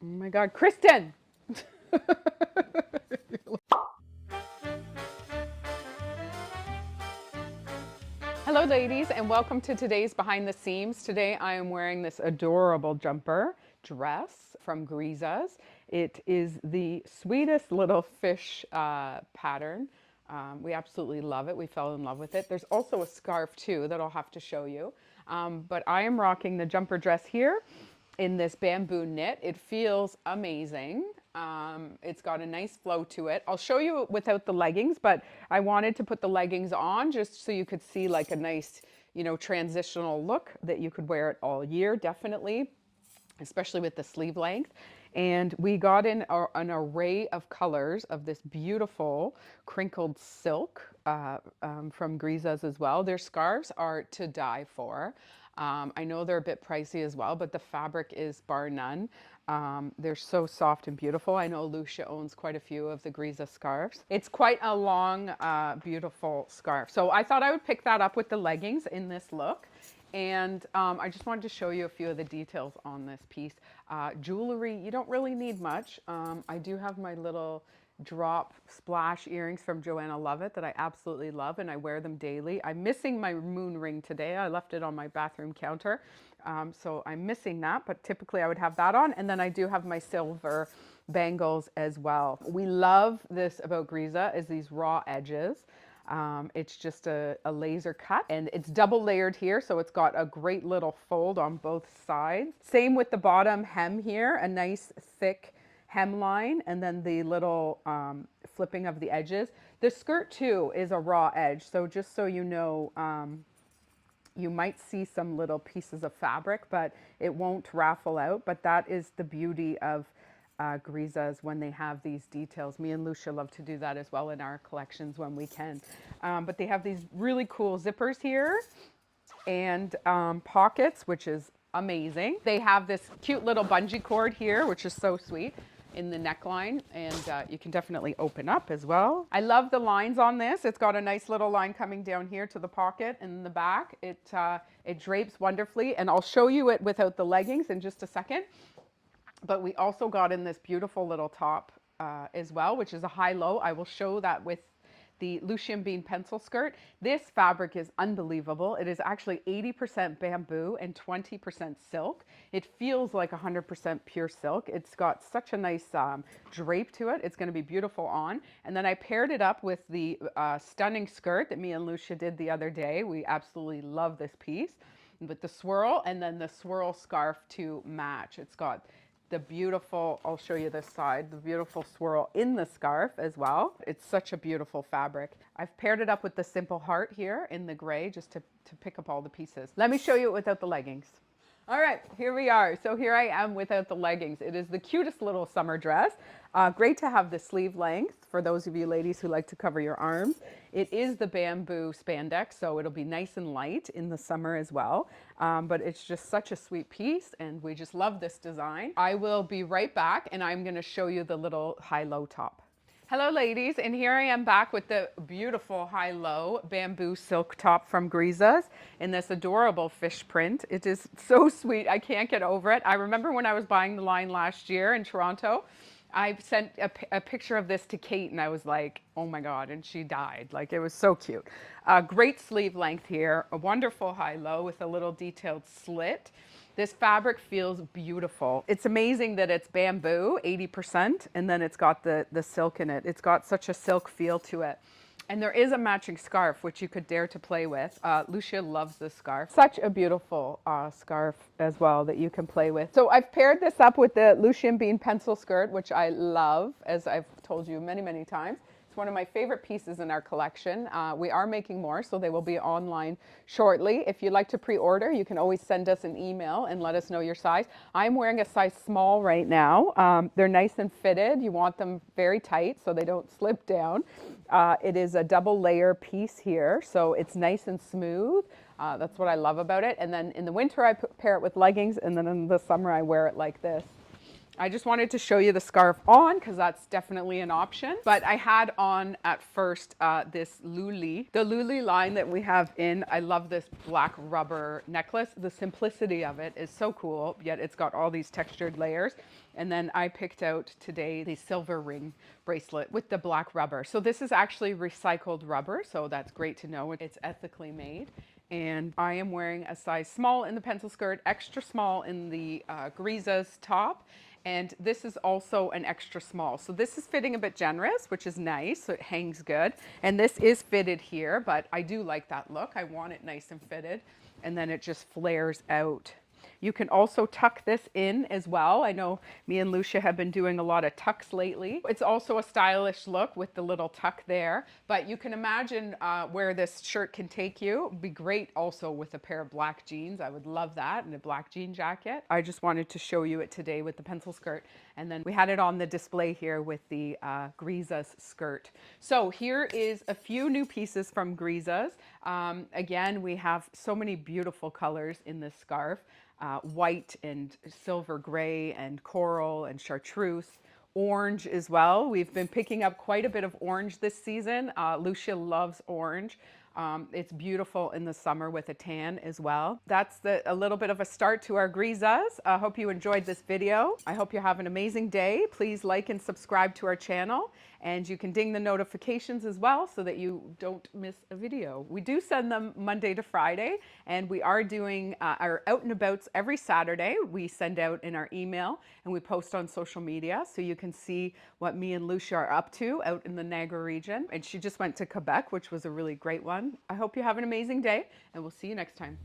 Oh my God, Kristen! Hello, ladies, and welcome to today's Behind the Seams. Today I am wearing this adorable jumper dress from Grizas. It is the sweetest little fish pattern. We absolutely love it. We fell in love with it. There's also a scarf too that I'll have to show you. But I am rocking the jumper dress here in this bamboo knit. It feels amazing. It's got a nice flow to it. I'll show you without the leggings, but I wanted to put the leggings on just so you could see like a nice, transitional look that you could wear it all year, definitely, especially with the sleeve length. And we got in an array of colors of this beautiful crinkled silk from Grizas as well. Their scarves are to die for. I know they're a bit pricey as well, but the fabric is bar none. They're so soft and beautiful. I know Lousje owns quite a few of the Griza scarves. It's quite a long, beautiful scarf. So I thought I would pick that up with the leggings in this look. And I just wanted to show you a few of the details on this piece. Jewelry, you don't really need much. I do have my little drop splash earrings from Joanna Lovett that I absolutely love, and I wear them daily. I'm missing my moon ring today. I left it on my bathroom counter, so I'm missing that, but typically I would have that on. And then I do have my silver bangles as well. We love this about Griza is these raw edges. It's just a laser cut, and it's double layered here, so it's got a great little fold on both sides. Same with the bottom hem here, a nice thick hemline, and then the little flipping of the edges. The skirt too is a raw edge, so just so you know, you might see some little pieces of fabric, but it won't raffle out. But that is the beauty of Grizas when they have these details. Me and Lousje love to do that as well in our collections when we can. But they have these really cool zippers here and pockets, which is amazing. They have this cute little bungee cord here, which is so sweet in the neckline, and you can definitely open up as well. I love the lines on this. It's got a nice little line coming down here to the pocket and in the back. It drapes wonderfully, and I'll show you it without the leggings in just a second. But we also got in this beautiful little top as well, which is a high-low. I will show that with the Lousje Bean pencil skirt. This fabric is unbelievable. It is actually 80% bamboo and 20% silk. It feels like 100% pure silk. It's got such a nice drape to it. It's going to be beautiful on. And then I paired it up with the stunning skirt that me and Lousje did the other day. We absolutely love this piece with the swirl, and then the swirl scarf to match. It's got the beautiful, I'll show you this side, the beautiful swirl in the scarf as well. It's such a beautiful fabric. I've paired it up with the simple heart here in the gray just to pick up all the pieces. Let me show you it without the leggings. All right, here we are. So here I am without the leggings. It is the cutest little summer dress. Great to have the sleeve length for those of you ladies who like to cover your arms. It is the bamboo spandex, so it'll be nice and light in the summer as well. But it's just such a sweet piece, and we just love this design. I will be right back, and I'm gonna show you the little high-low top. Hello ladies, and here I am back with the beautiful high-low bamboo silk top from Grizas in this adorable fish print. It is so sweet, I can't get over it. I remember when I was buying the line last year in Toronto, I sent a picture of this to Kate and I was like, oh my God, and she died. Like, it was so cute. Great sleeve length here, a wonderful high-low with a little detailed slit. This fabric feels beautiful. It's amazing that it's bamboo, 80%, and then it's got the silk in it. It's got such a silk feel to it. And there is a matching scarf, which you could dare to play with. Lousje loves this scarf. Such a beautiful scarf as well that you can play with. So I've paired this up with the Lousje Bean pencil skirt, which I love, as I've told you many, many times. It's one of my favorite pieces in our collection. We are making more, so they will be online shortly. If you'd like to pre-order, you can always send us an email and let us know your size. I'm wearing a size small right now. They're nice and fitted. You want them very tight so they don't slip down. It is a double layer piece here, so it's nice and smooth. That's what I love about it. And then in the winter, I pair it with leggings, and then in the summer, I wear it like this. I just wanted to show you the scarf on because that's definitely an option. But I had on at first this Lousje. The Lousje line that we have in, I love this black rubber necklace. The simplicity of it is so cool, yet it's got all these textured layers. And then I picked out today the silver ring bracelet with the black rubber. So this is actually recycled rubber, so that's great to know. It's ethically made. And I am wearing a size small in the pencil skirt, extra small in the Grizas top. And this is also an extra small. So this is fitting a bit generous, which is nice. So it hangs good. And this is fitted here, but I do like that look. I want it nice and fitted. And then it just flares out. You can also tuck this in as well. I know me and Lousje have been doing a lot of tucks lately. It's also a stylish look with the little tuck there, but you can imagine where this shirt can take you. It'd be great also with a pair of black jeans. I would love that, and a black jean jacket. I just wanted to show you it today with the pencil skirt, and then we had it on the display here with the Grizas skirt. So here is a few new pieces from Grizas. Again, we have so many beautiful colors in this scarf. White and silver gray and coral and chartreuse, orange as well. We've been picking up quite a bit of orange this season. Lousje loves orange. It's beautiful in the summer with a tan as well. That's a little bit of a start to our Grizas. I hope you enjoyed this video. I hope you have an amazing day. Please like and subscribe to our channel, and you can ding the notifications as well so that you don't miss a video. We do send them Monday to Friday, and we are doing our out and abouts every Saturday. We send out in our email and we post on social media so you can see what me and Lousje are up to out in the Niagara region. And she just went to Quebec, which was a really great one. I hope you have an amazing day, and we'll see you next time.